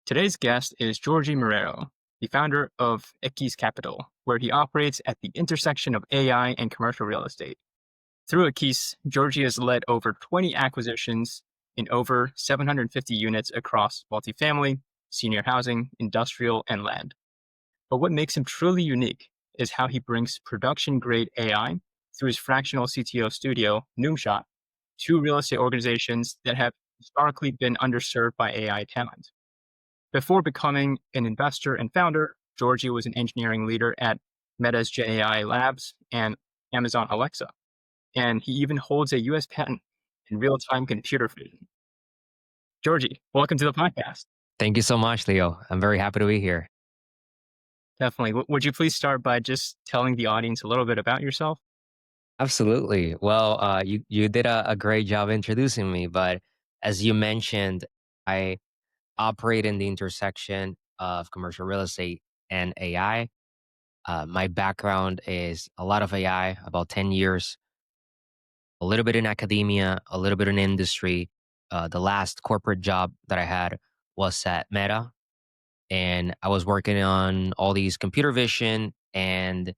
Today's guest is Georgy Marrero, the founder of Equis Capital, where he operates at the intersection of AI and commercial real estate. Through Equis, Georgy has led over 20 acquisitions in over 750 units across multifamily, senior housing, industrial, and land. But what makes him truly unique is how he brings production grade AI through his fractional CTO studio, NoomShot, to real estate organizations that have historically been underserved by AI talent. Before becoming an investor and founder, Georgie was an engineering leader at Meta's GenAI Labs and Amazon Alexa. And he even holds a US patent in real time computer vision. Georgie, welcome to the podcast. Thank you so much, Leo. I'm very happy to be here. Definitely. Would you please start by just telling the audience a little bit about yourself? Absolutely. Well, you did a great job introducing me, but as you mentioned, I operate in the intersection of commercial real estate and AI. My background is a lot of AI, about 10 years, a little bit in academia, a little bit in industry. The last corporate job that I had was at Meta, and I was working on all these computer vision and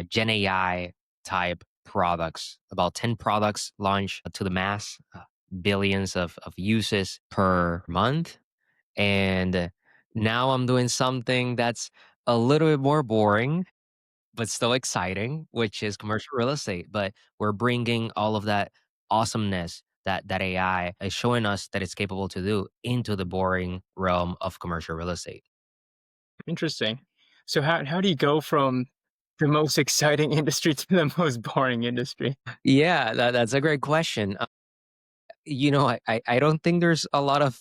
Gen AI type products. About 10 products launched to the mass, billions of uses per month. And now I'm doing something that's a little bit more boring, but still exciting, which is commercial real estate. But we're bringing all of that awesomeness that AI is showing us that it's capable to do into the boring realm of commercial real estate. Interesting. So how do you go from the most exciting industry to the most boring industry? Yeah, that's a great question. I don't think there's a lot of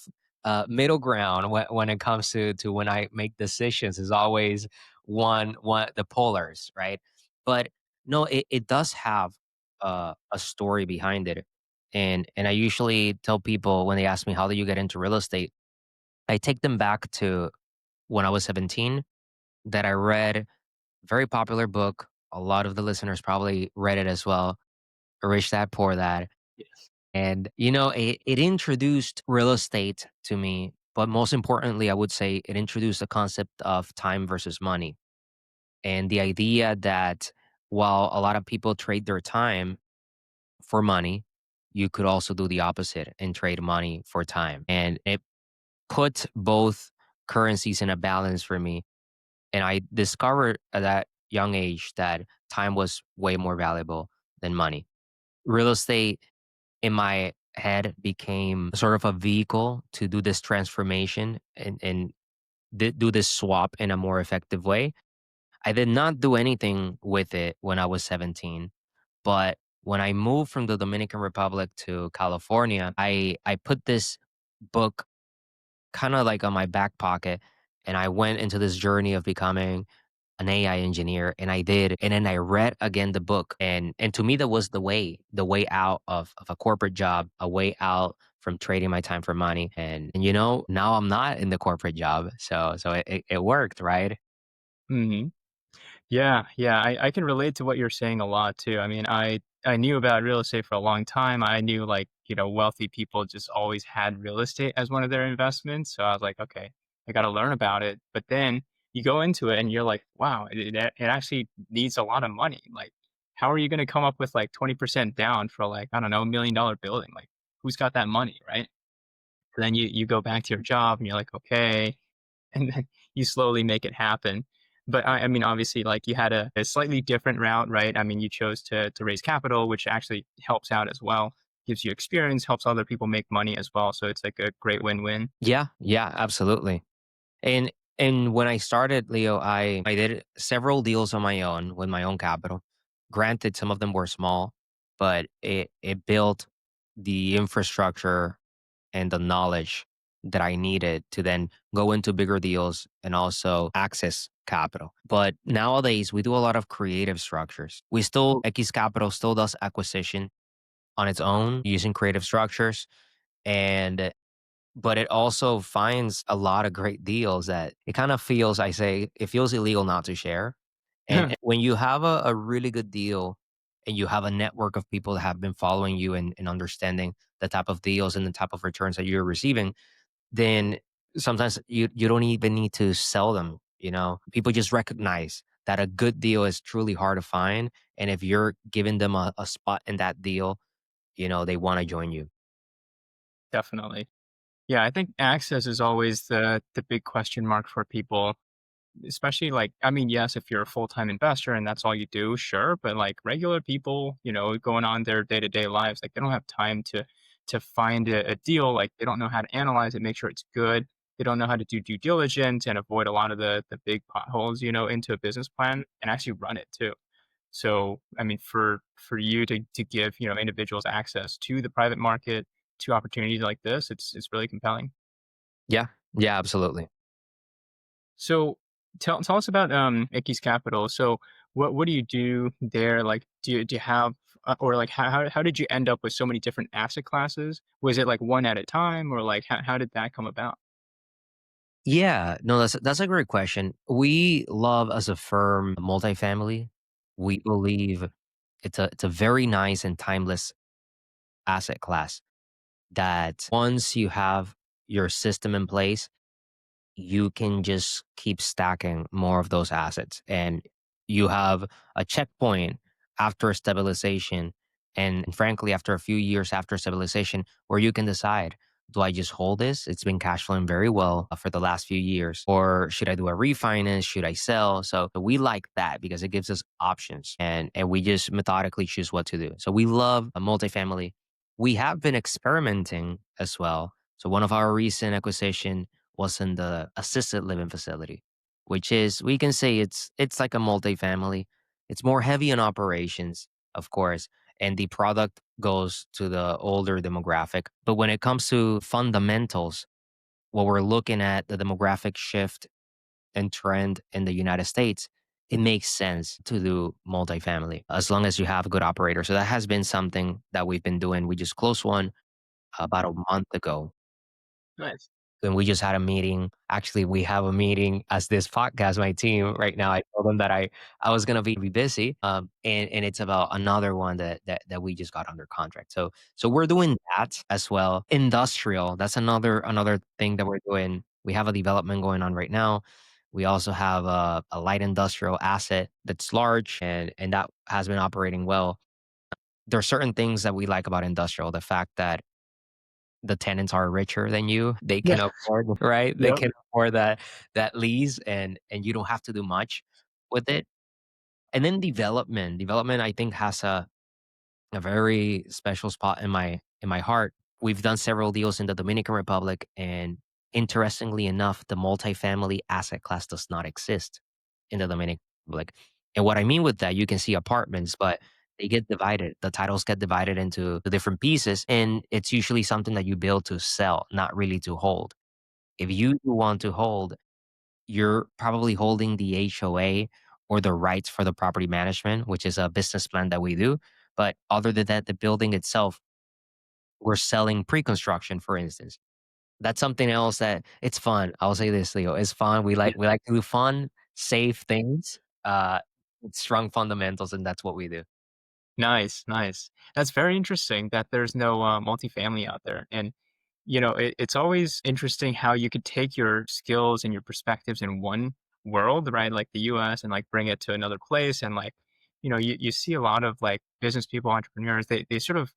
middle ground when it comes to when I make decisions. Is always one the polars, right? But no, it does have a story behind it, and I usually tell people when they ask me how do you get into real estate, I take them back to when I was 17 that I read a very popular book. A lot of the listeners probably read it as well. Rich Dad Poor Dad. Yes. And, it introduced real estate to me. But most importantly, I would say it introduced the concept of time versus money. And the idea that while a lot of people trade their time for money, you could also do the opposite and trade money for time. And it put both currencies in a balance for me. And I discovered at that young age that time was way more valuable than money. Real estate in my head became sort of a vehicle to do this transformation and do this swap in a more effective way. I did not do anything with it when I was 17, but when I moved from the Dominican Republic to California, I put this book kind of like on my back pocket, and I went into this journey of becoming an AI engineer, and I did. And then I read again the book, and to me that was the way out of a corporate job, a way out from trading my time for money. And now I'm not in the corporate job, so it worked, right? Hmm. Yeah, yeah, I can relate to what you're saying a lot too. I mean, I knew about real estate for a long time. I knew like, wealthy people just always had real estate as one of their investments. So I was like, okay, I got to learn about it. But then you go into it and you're like, wow, it actually needs a lot of money. Like, how are you going to come up with like 20% down for like, I don't know, $1 million building? Like, who's got that money, right? And then you go back to your job and you're like, okay, and then you slowly make it happen. But I mean, obviously, like you had a slightly different route, right? I mean, you chose to raise capital, which actually helps out as well, gives you experience, helps other people make money as well. So it's like a great win-win. Yeah, yeah, absolutely. And when I started, Leo, I did several deals on my own with my own capital. Granted, some of them were small, but it built the infrastructure and the knowledge that I needed to then go into bigger deals and also access capital. But nowadays, we do a lot of creative structures. Equis Capital still does acquisition on its own using creative structures. And but it also finds a lot of great deals that it kind of feels, I say, it feels illegal not to share. And when you have a really good deal and you have a network of people that have been following you and understanding the type of deals and the type of returns that you're receiving, then sometimes you don't even need to sell them, you know? People just recognize that a good deal is truly hard to find, and if you're giving them a spot in that deal, you know, they wanna join you. Definitely. Yeah, I think access is always the big question mark for people, especially like I mean, yes, if you're a full-time investor and that's all you do, sure, but like regular people, going on their day-to-day lives, like they don't have time to find a deal, like they don't know how to analyze it, make sure it's good. They don't know how to do due diligence and avoid a lot of the big potholes, into a business plan and actually run it too. So, I mean, for you to give, individuals access to the private market, to opportunities like this, it's really compelling. Yeah. Yeah, absolutely. So tell us about Equis Capital. So what do you do there? Like do you have or like how did you end up with so many different asset classes? Was it like one at a time or like how did that come about? Yeah, no, that's a great question. We love as a firm multifamily. We believe it's a very nice and timeless asset class that once you have your system in place, you can just keep stacking more of those assets. And you have a checkpoint after stabilization. And frankly, after a few years after stabilization, where you can decide, do I just hold this? It's been cash flowing very well for the last few years. Or should I do a refinance? Should I sell? So we like that because it gives us options and we just methodically choose what to do. So we love a multifamily. We have been experimenting as well. So one of our recent acquisition was in the assisted living facility, which is we can say it's like a multifamily. It's more heavy on operations, of course, and the product goes to the older demographic. But when it comes to fundamentals, what we're looking at the demographic shift and trend in the United States, it makes sense to do multifamily as long as you have a good operator. So that has been something that we've been doing. We just closed one about a month ago Nice. and we just had a meeting. Actually, we have a meeting as this podcast, my team right now. I told them that I was gonna be busy, and it's about another one that we just got under contract. So we're doing that as well. Industrial, that's another thing that we're doing. We have a development going on right now. We also have a light industrial asset that's large and that has been operating well. There are certain things that we like about industrial. The fact that the tenants are richer than you. They Yeah. can afford right? They Yep. can afford that lease and you don't have to do much with it. And then development. Development I think has a very special spot in my heart. We've done several deals in the Dominican Republic and interestingly enough, the multifamily asset class does not exist in the Dominican Republic. And what I mean with that, you can see apartments, but they get divided. The titles get divided into the different pieces and it's usually something that you build to sell, not really to hold. If you want to hold, you're probably holding the HOA or the rights for the property management, which is a business plan that we do. But other than that, the building itself, we're selling pre-construction, for instance. That's something else that it's fun. I'll say this, Leo. It's fun. We like to do fun, safe things, with strong fundamentals, and that's what we do. Nice, nice. That's very interesting that there's no multifamily out there. And, it's always interesting how you could take your skills and your perspectives in one world, right? Like the US, and like bring it to another place. And like, you see a lot of like business people, entrepreneurs, they sort of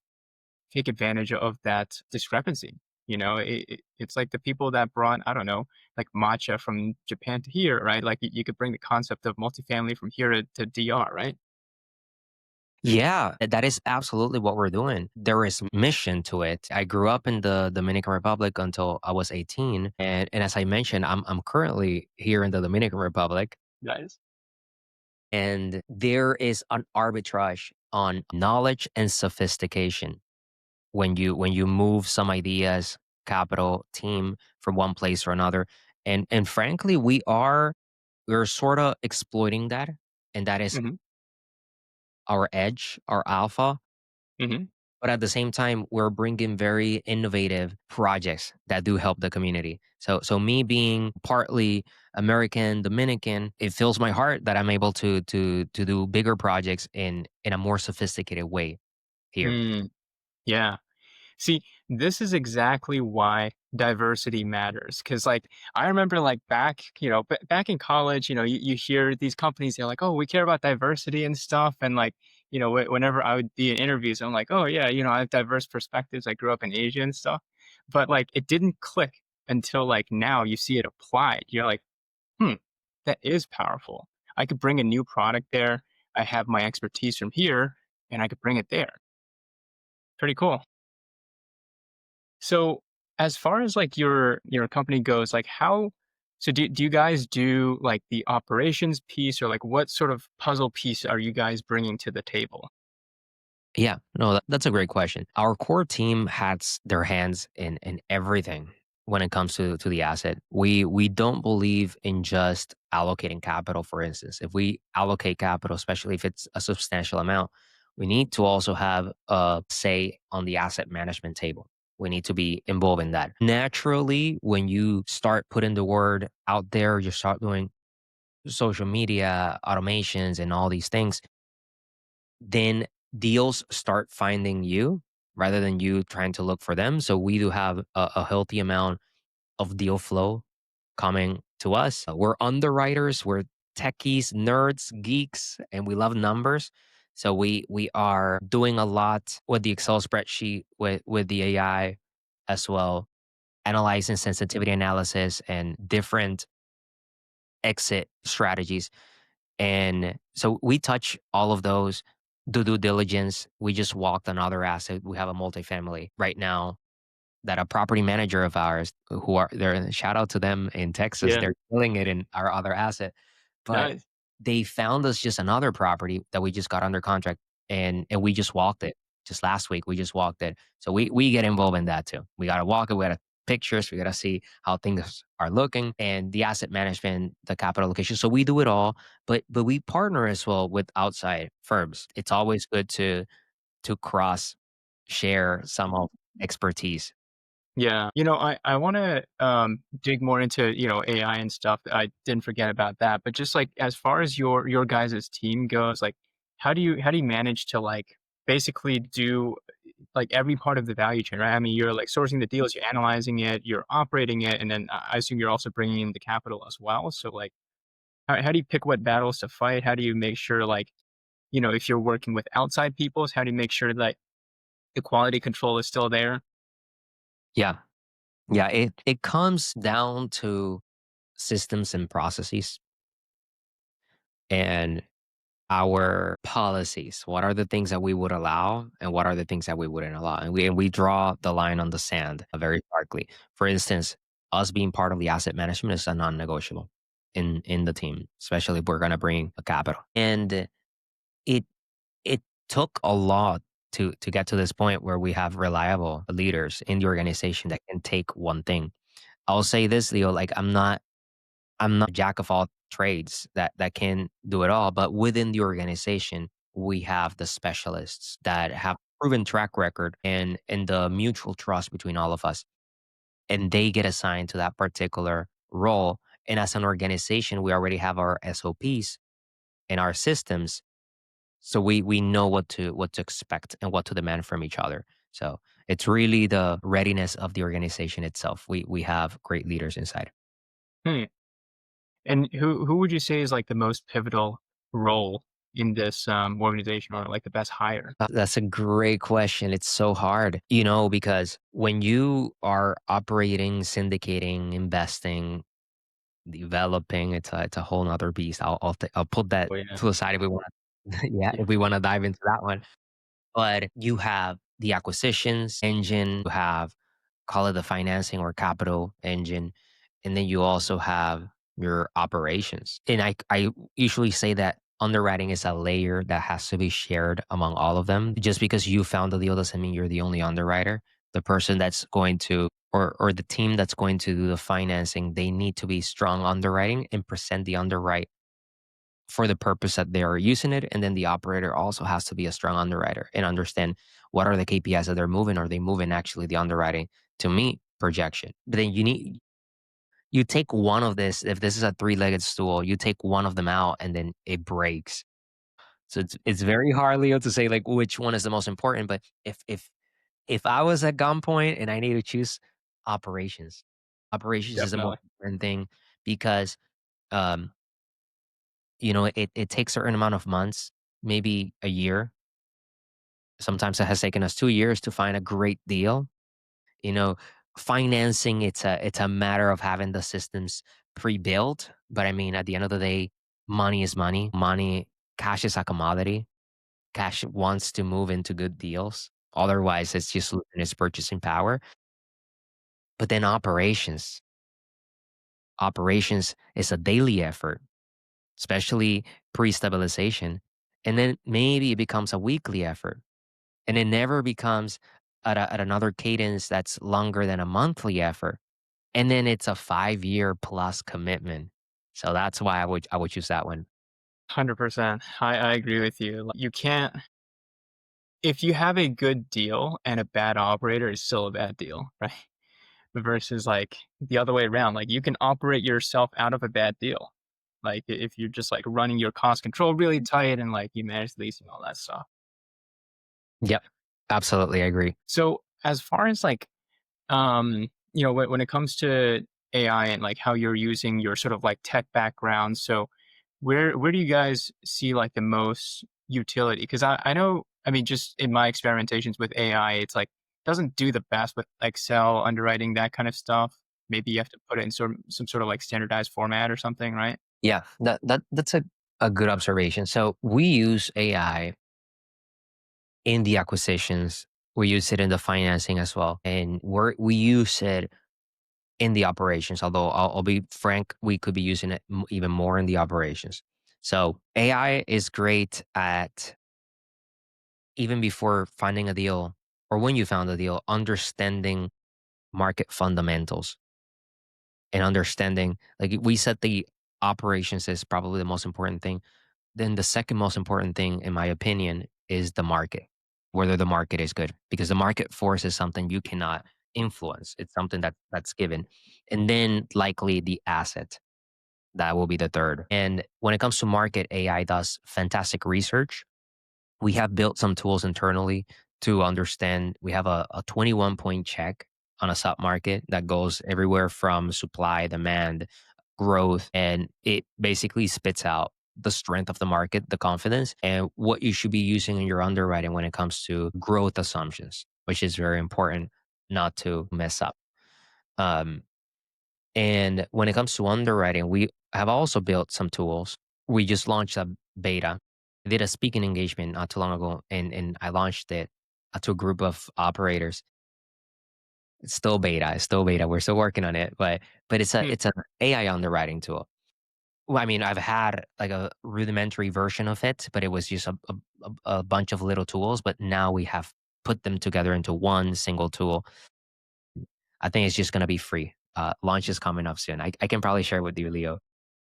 take advantage of that discrepancy. It's like the people that brought, I don't know, like matcha from Japan to here, right? Like you could bring the concept of multifamily from here to DR, right? Yeah, that is absolutely what we're doing. There is mission to it. I grew up in the Dominican Republic until I was 18, and as I mentioned, I'm currently here in the Dominican Republic, Guys. and there is an arbitrage on knowledge and sophistication when you move some ideas, capital, team from one place or another. And frankly, we're sort of exploiting that, and that is Hmm. our edge, our alpha. Hmm. But at the same time, we're bringing very innovative projects that do help the community. So me being partly American Dominican, it fills my heart that I'm able to do bigger projects in a more sophisticated way here. Mm, yeah. See, this is exactly why diversity matters. Because, like, I remember, like, back, back in college, you hear these companies, they're like, "Oh, we care about diversity and stuff." And, like, whenever I would be in interviews, I'm like, "Oh, yeah, I have diverse perspectives. I grew up in Asia and stuff." But, like, it didn't click until, like, now you see it applied. You're like, hmm, that is powerful. I could bring a new product there. I have my expertise from here, and I could bring it there. Pretty cool. So, as far as like your company goes, like do you guys do like the operations piece, or like what sort of puzzle piece are you guys bringing to the table? Yeah, no, that's a great question. Our core team has their hands in everything when it comes to the asset. We don't believe in just allocating capital. For instance, if we allocate capital, especially if it's a substantial amount, we need to also have a say on the asset management table. We need to be involved in that. Naturally, when you start putting the word out there, you start doing social media automations and all these things, then deals start finding you rather than you trying to look for them. So we do have a healthy amount of deal flow coming to us. We're underwriters, we're techies, nerds, geeks, and we love numbers. So we are doing a lot with the Excel spreadsheet, with the AI as well, analyzing sensitivity analysis and different exit strategies. And so we touch all of those, do due diligence. We just walked another asset. We have a multifamily right now that a property manager of ours who are there, shout out to them in Texas. Yeah, They're killing it in our other asset. But nice. they found us just another property that we just got under contract, and we just walked it. Just last week we just walked it. So we get involved in that too. We gotta walk it, we gotta pictures, we gotta see how things are looking and the asset management, the capital allocation. So we do it all, but we partner as well with outside firms. It's always good to cross share some of expertise. Yeah. I want to dig more into, AI and stuff. I didn't forget about that. But just like as far as your guys' team goes, like how do you manage to like basically do like every part of the value chain, right? I mean, you're like sourcing the deals, you're analyzing it, you're operating it, and then I assume you're also bringing in the capital as well. So like how do you pick what battles to fight? How do you make sure like, if you're working with outside peoples, how do you make sure that the quality control is still there? Yeah. Yeah. It comes down to systems and processes and our policies. What are the things that we would allow and what are the things that we wouldn't allow? And we draw the line on the sand very starkly. For instance, us being part of the asset management is a non-negotiable in the team, especially if we're gonna bring a capital. And it it took a lot to get to this point where we have reliable leaders in the organization that can take one thing. I'll say this, Leo, like I'm not a jack of all trades that can do it all, but within the organization, we have the specialists that have proven track record and the mutual trust between all of us, and they get assigned to that particular role. And as an organization, we already have our SOPs and our systems, so we know what to expect and what to demand from each other. So it's really the readiness of the organization itself. We have great leaders inside. Hmm. And who would you say is like the most pivotal role in this organization, or like the best hire? That's a great question. It's so hard, because when you are operating, syndicating, investing, developing, it's a whole nother beast. I'll put that Oh, yeah. to the side if we want. Yeah, Yeah. if we want to dive into that one. But you have the acquisitions engine, you have, call it the financing or capital engine, and then you also have your operations. And I usually say that underwriting is a layer that has to be shared among all of them. Just because you found the deal doesn't mean you're the only underwriter. The person that's going to or the team that's going to do the financing, they need to be strong underwriting and present the underwrite for the purpose that they are using it. And then the operator also has to be a strong underwriter and understand what are the KPIs that they're moving. Are they moving actually the underwriting to meet projection? But then you take one of this, if this is a three-legged stool, you take one of them out and then it breaks. So it's very hard, Leo, to say like which one is the most important. But if If I was at gunpoint and I need to choose operations, operations is the most Definitely. important thing because, um, it takes a certain amount of months, maybe a year. Sometimes it has taken us 2 years to find a great deal. You know, financing, it's a matter of having the systems pre-built, but I mean, at the end of the day, money is money. Money, cash is a commodity. Cash wants to move into good deals. Otherwise, it's just losing its purchasing power. But then operations is a daily effort, especially pre-stabilization. And then maybe it becomes a weekly effort. And it never becomes at another cadence that's longer than a monthly effort. And then it's a 5-year plus commitment. So that's why I would choose that one. 100%. I agree with you. You can't, if you have a good deal and a bad operator, it's still a bad deal, right? Versus like the other way around. Like you can operate yourself out of a bad deal. Like if you're just like running your cost control really tight and like you manage leasing all that stuff. Yep. Absolutely, I agree. So as far as like when it comes to AI and like how you're using your sort of like tech background, so where do you guys see like the most utility? Because I know, I mean, just in my experimentations with AI, it's like doesn't do the best with Excel underwriting, that kind of stuff. Maybe you have to put it in some sort of like standardized format or something, right? Yeah, that's a good observation. So we use AI in the acquisitions. We use it in the financing as well, and we use it in the operations. Although I'll be frank, we could be using it even more in the operations. So AI is great at, even before finding a deal or when you found a deal, understanding market fundamentals and understanding, like we said, the operations is probably the most important thing. Then the second most important thing, in my opinion, is the market, whether the market is good, because the market force is something you cannot influence. It's something that's given. And then likely the asset. That will be the third. And when it comes to market, AI does fantastic research. We have built some tools internally to understand. We have a 21-point check on a sub market that goes everywhere from supply, demand, growth, and it basically spits out the strength of the market, the confidence, and what you should be using in your underwriting when it comes to growth assumptions, which is very important not to mess up. Um, and when it comes to underwriting, we have also built some tools. We just launched a beta. I did a speaking engagement not too long ago, and I launched it to a group of operators. It's still beta. It's still beta. We're still working on it, but Hmm. it's an AI underwriting tool. Well, I mean, I've had like a rudimentary version of it, but it was just a bunch of little tools. But now we have put them together into one single tool. I think it's just going to be free. Launch is coming up soon. I can probably share with you, Leo.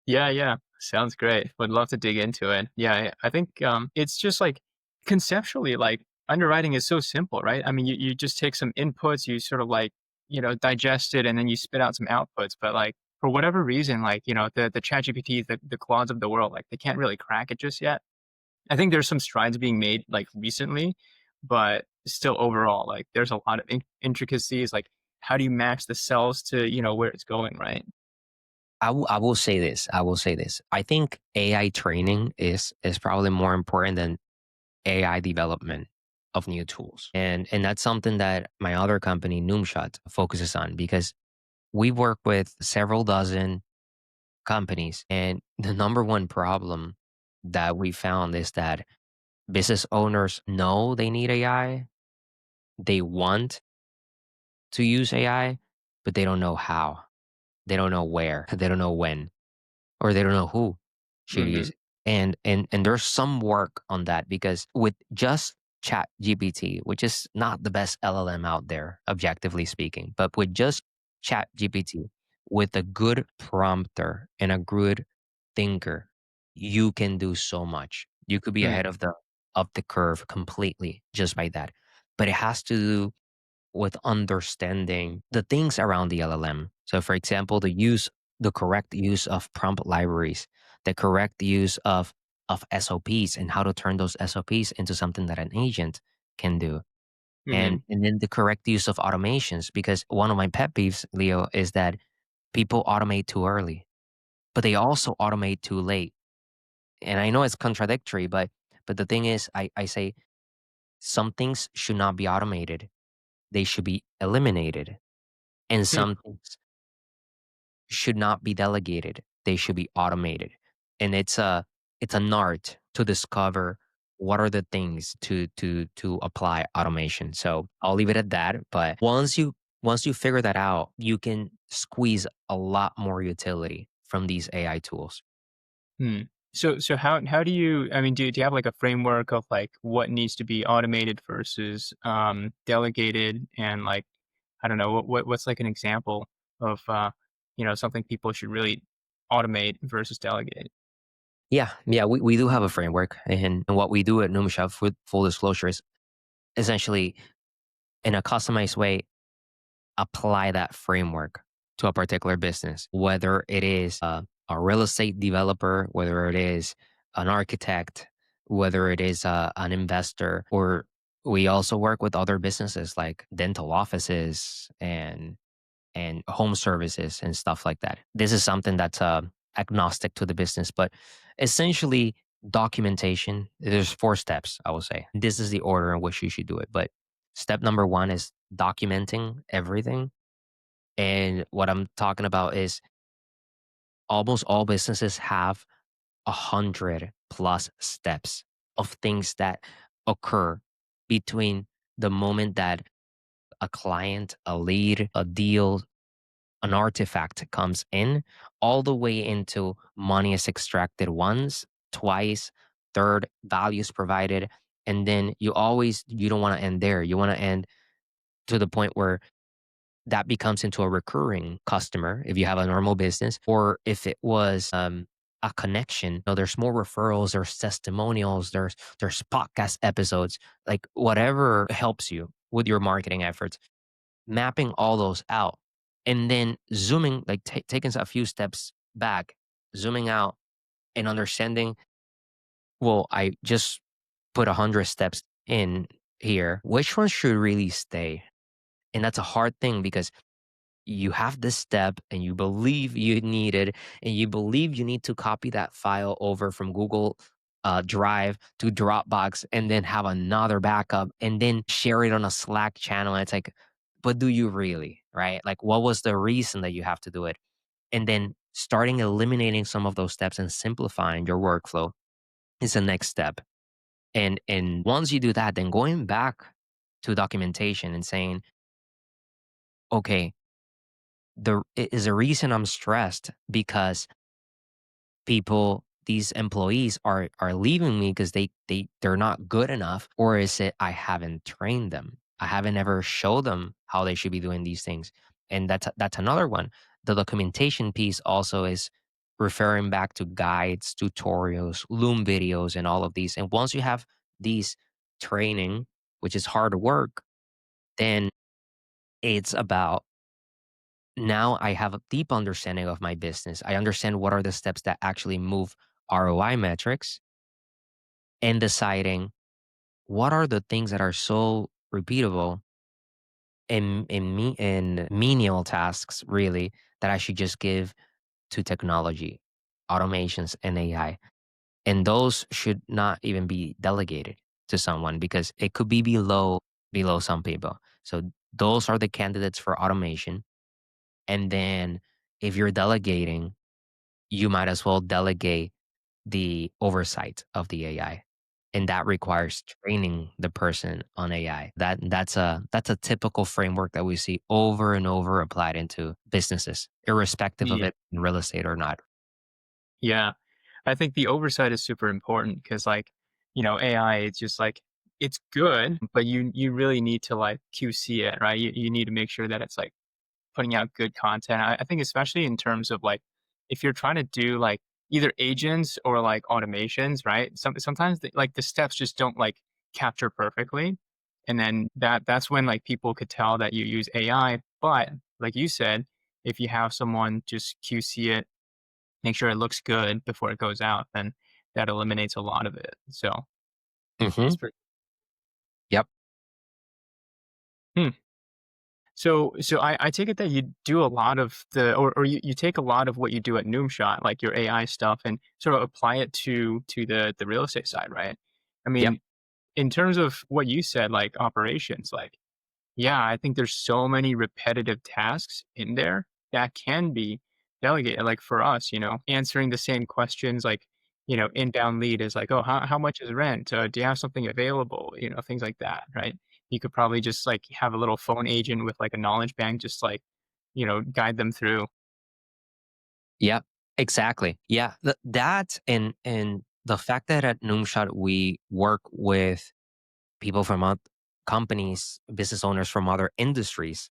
Yeah, yeah. Sounds great. Would love to dig into it. Yeah, I think it's just like conceptually, like underwriting is so simple, right? I mean, you just take some inputs, you sort of like, digest it and then you spit out some outputs. But like for whatever reason, like, the chat GPT, the quads of the world, like they can't really crack it just yet. I think there's some strides being made like recently, but still overall, like there's a lot of intricacies. Like how do you match the cells to, where it's going, right? I will say this. I will say this. I think AI training is probably more important than AI development of new tools. And that's something that my other company, NoomShot, focuses on because we work with several dozen companies. And the number one problem that we found is that business owners know they need AI. They want to use AI, but they don't know how. They don't know where. They don't know when. Or they don't know who should use Hmm. it. And there's some work on that because with just Chat GPT, which is not the best LLM out there, objectively speaking, but with just Chat GPT, with a good prompter and a good thinker, you can do so much. You could be ahead of the curve completely just by that. But it has to do with understanding the things around the LLM. So, for example, the correct use of prompt libraries, the correct use of SOPs, and how to turn those SOPs into something that an agent can do. Hmm. and then the correct use of automations. Because one of my pet peeves, Leo, is that people automate too early, but they also automate too late. And I know it's contradictory, but the thing is, I say some things should not be automated; they should be eliminated, and Hmm. some things should not be delegated; they should be automated. And it's an art to discover what are the things to apply automation. So I'll leave it at that. But once you figure that out, you can squeeze a lot more utility from these AI tools. Hmm. So how do you, I mean, do you have like a framework of like what needs to be automated versus delegated, and like, I don't know, what's like an example of something people should really automate versus delegate? Yeah, we do have a framework, and what we do at NoomShot, with full disclosure, is essentially in a customized way apply that framework to a particular business, whether it is a real estate developer, whether it is an architect, whether it is an investor, or we also work with other businesses like dental offices and home services and stuff like that. This is something that's agnostic to the business, but essentially documentation. There's 4 steps, I would say. This is the order in which you should do it. But step number one is documenting everything. And what I'm talking about is almost all businesses have 100+ steps of things that occur between the moment that a client, a lead, a deal, an artifact comes in, all the way into money is extracted once, twice, third, values provided. And then you don't want to end there. You want to end to the point where that becomes into a recurring customer if you have a normal business, or if it was a connection. There's more referrals, there's testimonials, there's podcast episodes, like whatever helps you with your marketing efforts, mapping all those out, and then zooming, like taking a few steps back, zooming out and understanding, well, I just put 100 steps in here. Which one should really stay? And that's a hard thing because you have this step and you believe you need it, and you believe you need to copy that file over from Google Drive to Dropbox and then have another backup and then share it on a Slack channel. And it's like, but do you really? Right? Like, what was the reason that you have to do it? And then starting eliminating some of those steps and simplifying your workflow is the next step. And once you do that, then going back to documentation and saying, okay, is a reason I'm stressed because these employees are leaving me because they're not good enough, or is it I haven't trained them? I haven't ever showed them how they should be doing these things. And that's another one. The documentation piece also is referring back to guides, tutorials, Loom videos, and all of these. And once you have these training, which is hard work, then it's about, now I have a deep understanding of my business. I understand what are the steps that actually move ROI metrics, and deciding what are the things that are so repeatable in menial tasks, really, that I should just give to technology, automations, and AI. And those should not even be delegated to someone because it could be below some people. So those are the candidates for automation. And then if you're delegating, you might as well delegate the oversight of the AI. And that requires training the person on AI. That's a typical framework that we see over and over applied into businesses, irrespective of Yeah. it in real estate or not. Yeah. I think the oversight is super important because, like, AI, it's just like, it's good, but you really need to like QC it, right? You need to make sure that it's like putting out good content. I think especially in terms of like, if you're trying to do like either agents or like automations, right? Sometimes like the steps just don't like capture perfectly, and then that's when like people could tell that you use AI. But like you said, if you have someone just QC it, make sure it looks good before it goes out, then that eliminates a lot of it. So Hmm. it's pretty. Yep. Hmm. So I take it that you do a lot of or you take a lot of what you do at NoomShot, like your AI stuff, and sort of apply it to the real estate side, right? I Yep. mean, in terms of what you said, like operations, like yeah, I think there's so many repetitive tasks in there that can be delegated. Like for us, answering the same questions, like, inbound lead is like, oh, how much is rent? Do you have something available? Things like that, right? You could probably just like have a little phone agent with like a knowledge bank, just like, guide them through. Yep. Exactly. Yeah. That and the fact that at Noomshot we work with people from companies, business owners from other industries,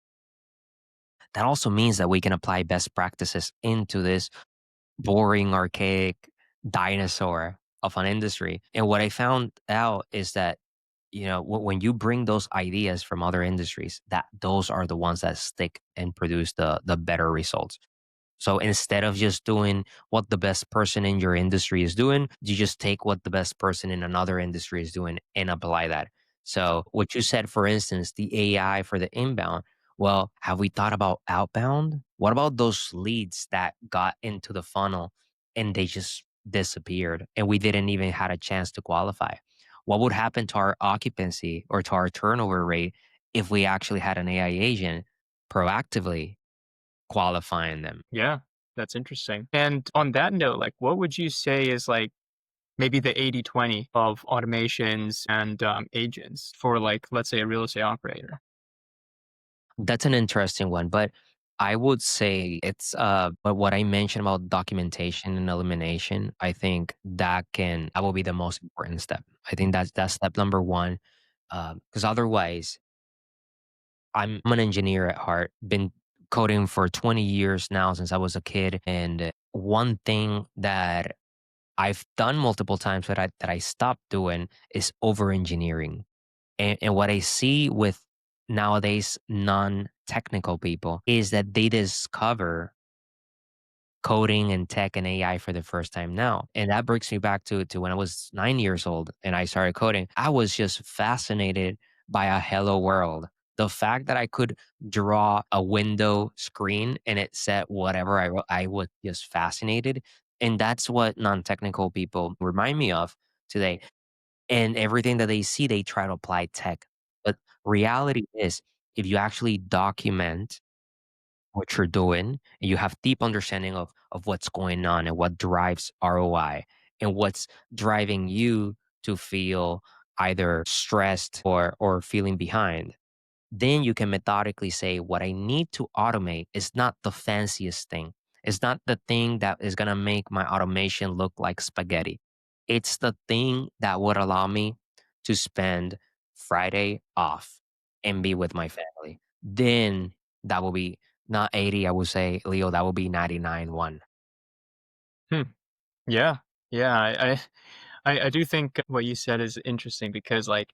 that also means that we can apply best practices into this boring, archaic dinosaur of an industry. And what I found out is that, when you bring those ideas from other industries, that those are the ones that stick and produce the better results. So instead of just doing what the best person in your industry is doing, you just take what the best person in another industry is doing and apply that. So what you said, for instance, the AI for the inbound, well, have we thought about outbound? What about those leads that got into the funnel and they just disappeared and we didn't even had a chance to qualify? What would happen to our occupancy or to our turnover rate if we actually had an AI agent proactively qualifying them? Yeah, that's interesting. And on that note, like, what would you say is like maybe the 80/20 of automations and agents for like, let's say a real estate operator? That's an interesting one, but I would say it's but what I mentioned about documentation and elimination, I think that will be the most important step. I think that's step number one. Because otherwise, I'm an engineer at heart, been coding for 20 years now since I was a kid. And one thing that I've done multiple times that I stopped doing is over engineering. And what I see with nowadays non-technical people is that they discover coding and tech and AI for the first time now. And that brings me back to when I was 9 years old and I started coding. I was just fascinated by a hello world. The fact that I could draw a window screen and it said whatever I wrote, I was just fascinated. And that's what non-technical people remind me of today. And everything that they see, they try to apply tech. But reality is, if you actually document what you're doing and you have deep understanding of what's going on and what drives ROI and what's driving you to feel either stressed or feeling behind, then you can methodically say, what I need to automate is not the fanciest thing. It's not the thing that is going to make my automation look like spaghetti. It's the thing that would allow me to spend Friday off and be with my family. Then that will be not 80, I would say, Leo, that will be 99 1. Hmm. Yeah. Yeah. I do think what you said is interesting because like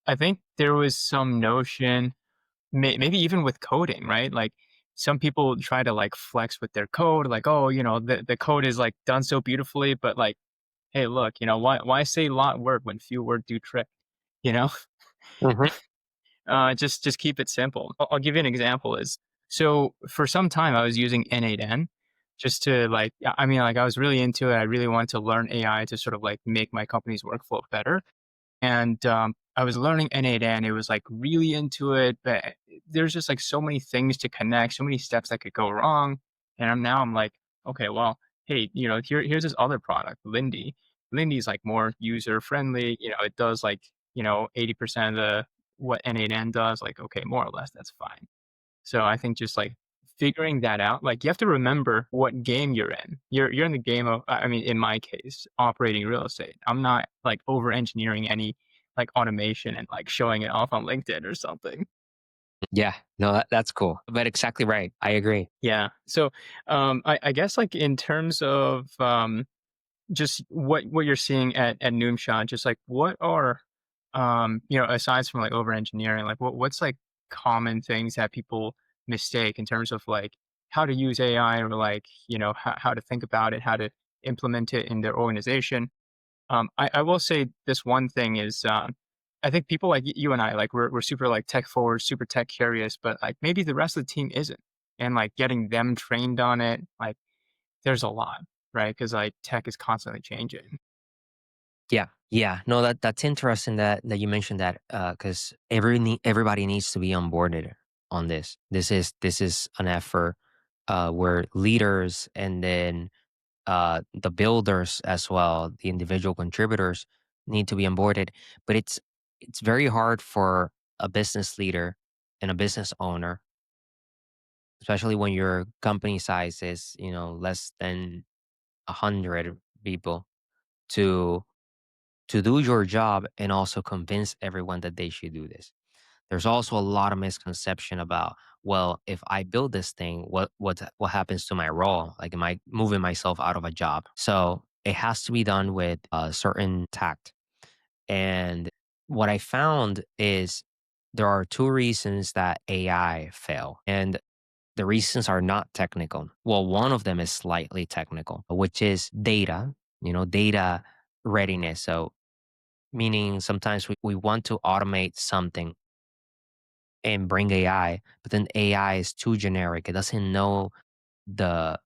I think there was some notion, maybe even with coding, right? Like some people try to like flex with their code, like, oh, the code is like done so beautifully, but like, hey, look, why say lot word when few word do trick, you know? Hmm. Just keep it simple. I'll give you an example. Is so for some time I was using N8N just to like, I mean, like I was really into it. I really wanted to learn AI to sort of like make my company's workflow better. And I was learning N8N. It was like really into it, but there's just like so many things to connect, so many steps that could go wrong. And I'm like, okay, well, hey, here's this other product, Lindy. Lindy's like more user friendly. It does like 80% of the what N8N does. Like, okay, more or less, that's fine. So I think just like figuring that out, like you have to remember what game you're in. You're in the game of, I mean, in my case, operating real estate. I'm not like over engineering any like automation and like showing it off on LinkedIn or something. Yeah, no, that's cool. But exactly right. I agree. Yeah. So I guess like in terms of just what you're seeing at NoomShot, just like what are aside from like over engineering, like what's like common things that people mistake in terms of like how to use AI or like how to think about it, how to implement it in their organization. I will say this one thing is I think people like you and I, like we're super like tech forward, super tech curious, but like maybe the rest of the team isn't. And like getting them trained on it, like there's a lot, right? Because like tech is constantly changing. Yeah, yeah. No, that's interesting that you mentioned that, because everybody needs to be onboarded on this. This is an effort where leaders and then the builders as well, the individual contributors need to be onboarded. But it's very hard for a business leader and a business owner, especially when your company size is less than 100 people, to do your job and also convince everyone that they should do this. There's also a lot of misconception about, well, if I build this thing, what happens to my role? Like, am I moving myself out of a job? So it has to be done with a certain tact. And what I found is there are two reasons that AI fail, and the reasons are not technical. Well, one of them is slightly technical, which is data. Data readiness. So meaning sometimes we want to automate something and bring AI, but then AI is too generic. It doesn't know the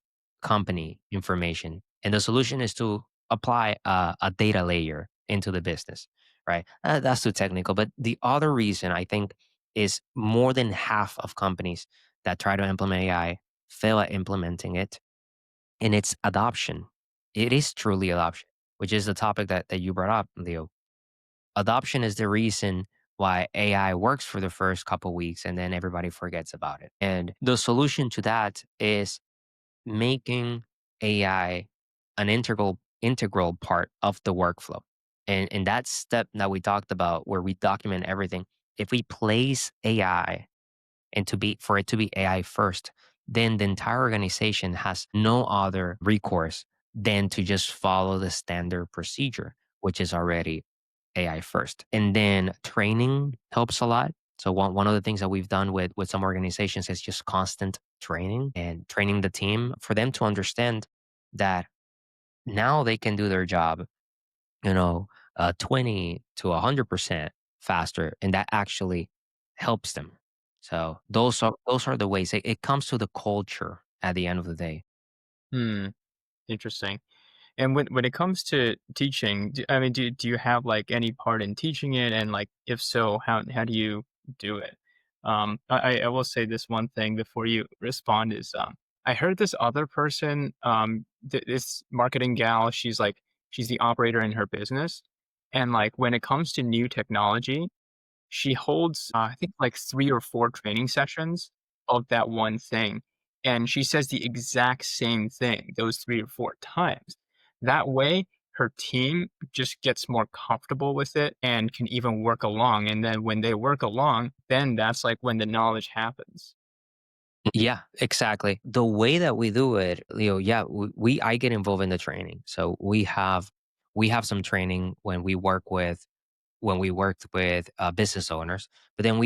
company information. And the solution is to apply a data layer into the business, right? That's too technical. But the other reason I think is more than half of companies that try to implement AI fail at implementing it, and it's adoption. It is truly adoption, which is the topic that you brought up, Leo. Adoption is the reason why AI works for the first couple weeks and then everybody forgets about it. And the solution to that is making AI an integral part of the workflow. And in that step that we talked about where we document everything, if we place AI and for it to be AI first, then the entire organization has no other recourse than to just follow the standard procedure, which is already AI first. And then training helps a lot. So one of the things that we've done with some organizations is just constant training and training the team for them to understand that now they can do their job, you know, 20 to 100% faster, and that actually helps them. So those are the ways it comes to the culture at the end of the day. Hmm, interesting. And when it comes to teaching, I mean, do you have like any part in teaching it? And like, if so, how do you do it? I will say this one thing before you respond is I heard this other person, this marketing gal, she's the operator in her business, and like when it comes to new technology, she holds, I think, like 3 or 4 training sessions of that one thing, and she says the exact same thing those 3 or 4 times. That way, her team just gets more comfortable with it and can even work along, and then when they work along, then that's, like, when the knowledge happens. Yeah, exactly. The way that we do it, Leo, yeah, I get involved in the training. So we have some training when we worked with business owners, but then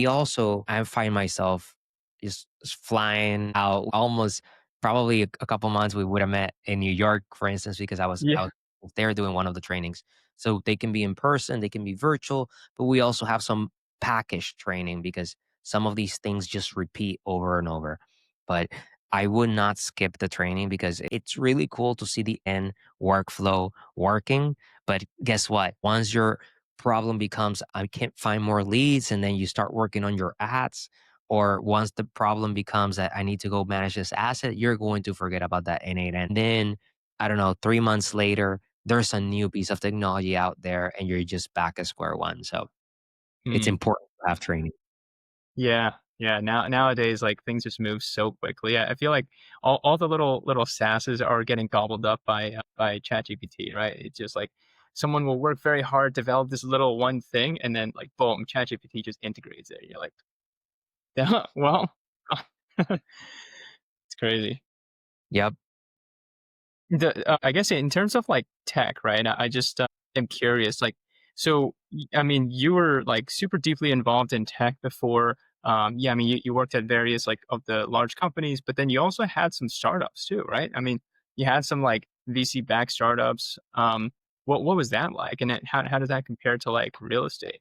I find myself just flying out almost probably a couple months. We would have met in New York, for instance, because I was Yeah. there doing one of the trainings. So they can be in person, they can be virtual, but we also have some package training because some of these things just repeat over and over. But I would not skip the training because it's really cool to see the end workflow working. But guess what? Once your problem becomes, I can't find more leads, and then you start working on your ads, or once the problem becomes that I need to go manage this asset, you're going to forget about that N8. And then, I don't know, 3 months later, there's a new piece of technology out there and you're just back at square one. So it's Mm. important to have training. Yeah, yeah. Nowadays, like things just move so quickly. I feel like all the little sasses are getting gobbled up by ChatGPT, right? It's just like someone will work very hard, develop this little one thing, and then like boom, ChatGPT just integrates it. You're like, yeah, well, it's crazy. Yep. I guess in terms of like tech, right? I just am curious. Like, so I mean, you were like super deeply involved in tech before. Yeah, I mean, you worked at various like of the large companies, but then you also had some startups too, right? I mean, you had some like VC backed startups. What was that like, and how does that compare to like real estate?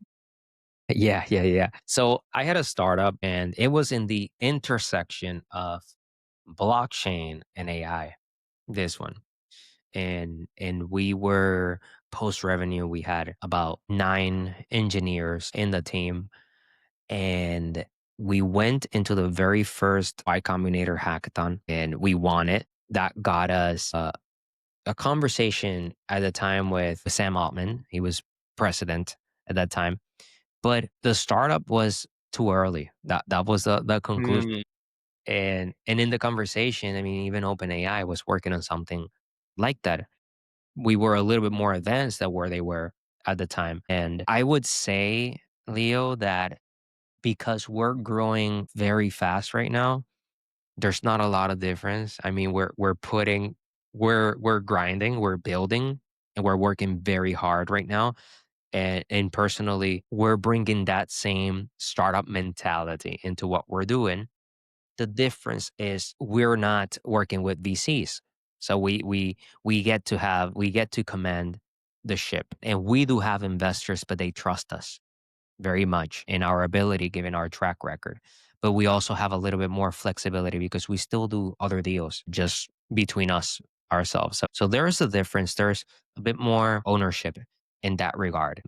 Yeah, yeah, yeah. So I had a startup and it was in the intersection of blockchain and AI, this one. And we were post revenue, we had about 9 engineers in the team, and we went into the very first Y Combinator hackathon and we won it. That got us a conversation at the time with Sam Altman. He was president at that time, but the startup was too early. That was the conclusion. Mm, And in the conversation, I mean, even OpenAI was working on something like that. We were a little bit more advanced than where they were at the time. And I would say, Leo, that because we're growing very fast right now, there's not a lot of difference. I mean, we're grinding, we're building, and we're working very hard right now. And personally, we're bringing that same startup mentality into what we're doing. The difference is we're not working with VCs. So we get to command the ship. And we do have investors, but they trust us very much in our ability given our track record. But we also have a little bit more flexibility because we still do other deals just between us ourselves. So there is a difference. There's a bit more ownership in that regard.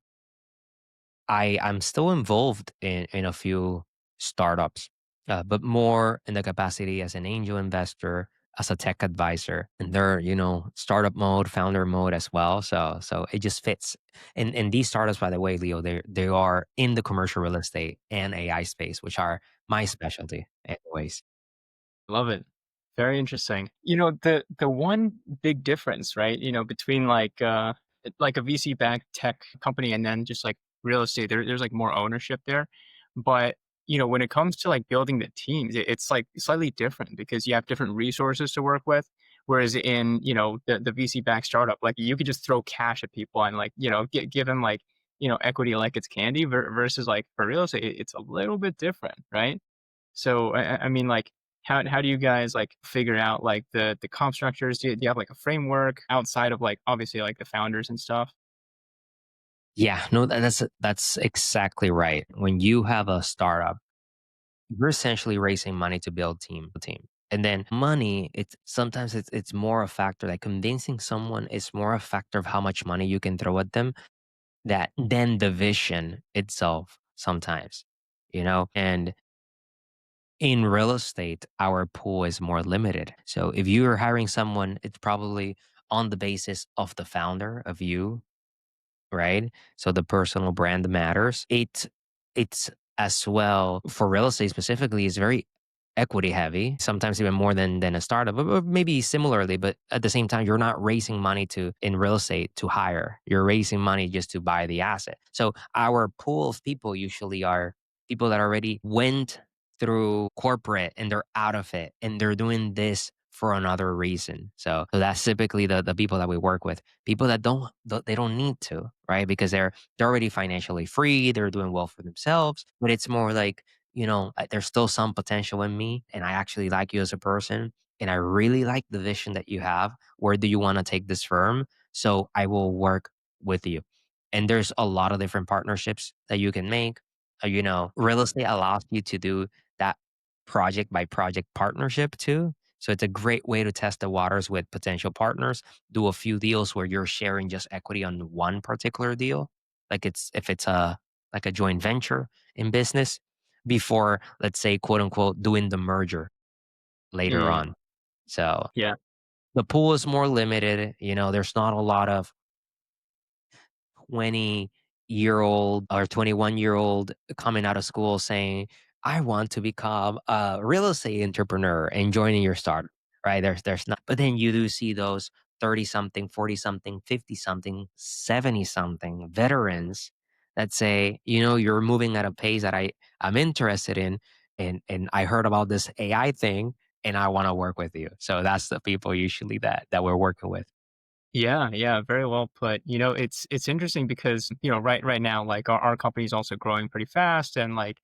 I'm still involved in a few startups, but more in the capacity as an angel investor, as a tech advisor, and they're startup mode, founder mode as well. So it just fits. And these startups, by the way, Leo, they are in the commercial real estate and AI space, which are my specialty, anyways. love it. Very interesting. The one big difference, right? Between like a VC backed tech company and then just like real estate, there's like more ownership there. But when it comes to like building the teams, it's like slightly different because you have different resources to work with. Whereas in the VC backed startup, like you could just throw cash at people and like give them like equity like it's candy versus like for real estate, it's a little bit different, right? So I mean, like, how do you guys like figure out like the comp structures? Do you have like a framework outside of like obviously like the founders and stuff? Yeah, no, that's exactly right. When you have a startup, you're essentially raising money to build team. And then money, it's sometimes it's more a factor, like convincing someone is more a factor of how much money you can throw at them that than the vision itself sometimes, And in real estate, our pool is more limited. So if you're hiring someone, it's probably on the basis of the founder, of you, right? So the personal brand matters. It's as well for real estate specifically is very equity heavy, sometimes even more than a startup, but maybe similarly. But at the same time, you're not raising money to in real estate to hire. You're raising money just to buy the asset. So our pool of people usually are people that already went through corporate and they're out of it and they're doing this for another reason. So that's typically the people that we work with. People that they don't need to, right? Because they're already financially free, they're doing well for themselves, but it's more like, there's still some potential in me and I actually like you as a person and I really like the vision that you have. Where do you want to take this firm? So I will work with you. And there's a lot of different partnerships that you can make. Real estate allows you to do that project by project partnership too. So it's a great way to test the waters with potential partners, do a few deals where you're sharing just equity on one particular deal. Like if it's like a joint venture in business before, let's say, quote unquote, doing the merger later Mm, on. So yeah. the pool is more limited. There's not a lot of 20-year-old or 21-year-old coming out of school saying, I want to become a real estate entrepreneur and joining your startup, right? There's not, but then you do see those 30 something, 40 something, 50 something, 70 something veterans that say, you're moving at a pace that I'm interested in. And I heard about this AI thing and I want to work with you. So that's the people usually that we're working with. Yeah, yeah, very well put. It's interesting because, right now, like our company is also growing pretty fast and like,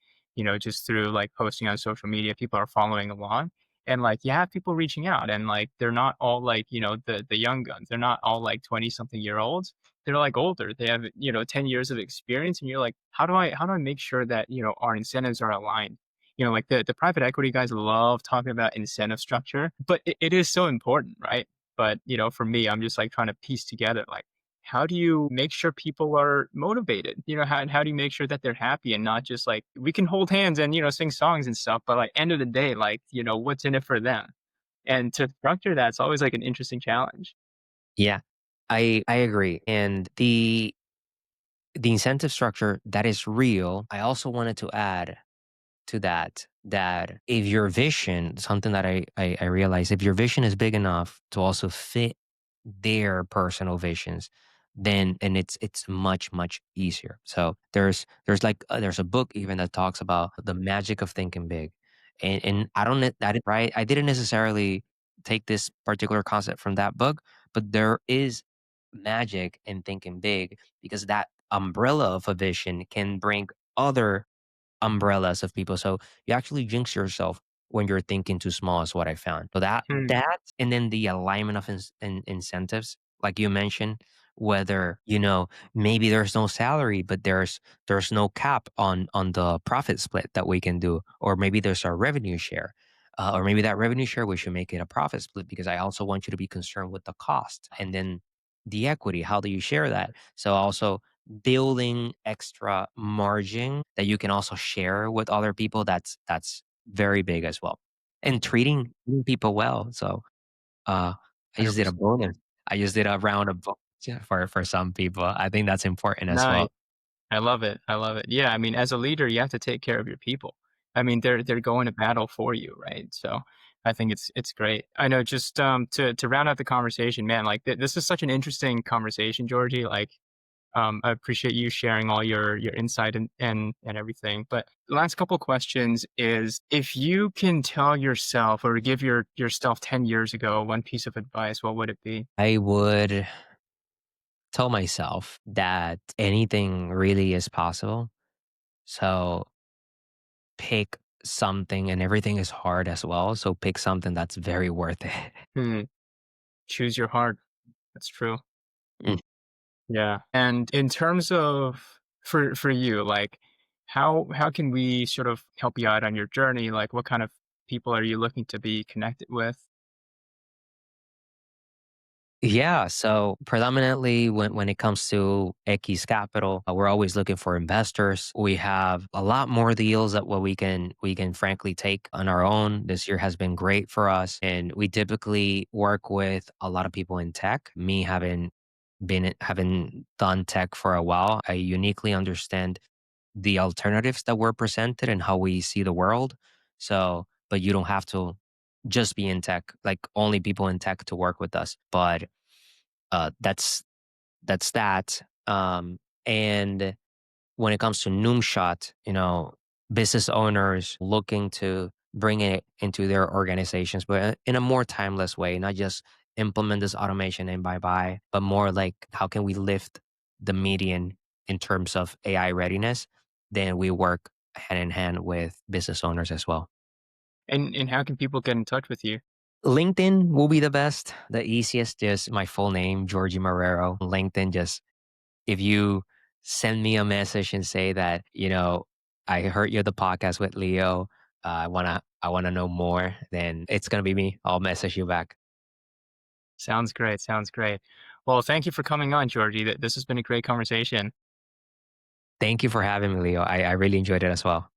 just through like posting on social media, people are following along. And like you have people reaching out and like they're not all like, the young guns. They're not all like 20 something year olds. they're like older. They have, 10 years of experience, and you're like, how do I make sure that, our incentives are aligned? Like the private equity guys love talking about incentive structure, but it is so important, right? But, for me, I'm just like trying to piece together like, how do you make sure people are motivated? How do you make sure that they're happy and not just like we can hold hands and, sing songs and stuff, but like end of the day, like, what's in it for them? And to structure that's always like an interesting challenge. Yeah, I agree. And the incentive structure that is real, I also wanted to add to that, that if your vision, something that I realized, if your vision is big enough to also fit their personal visions, then and it's much easier. So there's a book even that talks about the magic of thinking big, and I didn't, right, I didn't necessarily take this particular concept from that book, but there is magic in thinking big because that umbrella of a vision can bring other umbrellas of people. So you actually jinx yourself when you're thinking too small is what I found. So Hmm. that and then the alignment of incentives, like you mentioned, whether, maybe there's no salary, but there's no cap on the profit split that we can do, or maybe there's a revenue share. Or maybe that revenue share, we should make it a profit split because I also want you to be concerned with the cost. And then the equity, how do you share that? So also building extra margin that you can also share with other people, that's very big as well. And treating people well. So I just did a 100%. bonus. I just did a round of bonus, yeah, for some people. I think that's important as Nice. well. I love it. I love it. Yeah, I mean, as a leader, you have to take care of your people. I mean, they're going to battle for you, right? So I think it's great. I know just to round out the conversation, man, like this is such an interesting conversation, Georgie. Like I appreciate you sharing all your insight and everything. But the last couple questions is if you can tell yourself or give yourself 10 years ago one piece of advice, what would it be? I would tell myself that anything really is possible. So pick something, and everything is hard as well. So pick something that's very worth it. Hmm. Choose your heart. That's true. Yeah. And in terms of for you, like how can we sort of help you out on your journey? Like what kind of people are you looking to be connected with? Yeah, so predominantly when it comes to Equis Capital, we're always looking for investors. We have a lot more deals that what we can frankly take on our own. This year has been great for us, and we typically work with a lot of people in tech. Me having done tech for a while, I uniquely understand the alternatives that were presented and how we see the world. So, but you don't have to just be in tech, like only people in tech to work with us. But that's that. And when it comes to NoomShot, business owners looking to bring it into their organizations, but in a more timeless way, not just implement this automation and bye bye, but more like how can we lift the median in terms of AI readiness? Then we work hand in hand with business owners as well. And how can people get in touch with you? LinkedIn will be the best, the easiest. Just my full name, Georgy Marrero. LinkedIn, just if you send me a message and say that, I heard you the podcast with Leo, I wanna know more, then it's gonna be me. I'll message you back. Sounds great. Sounds great. Well, thank you for coming on, Georgie. This has been a great conversation. Thank you for having me, Leo. I really enjoyed it as well.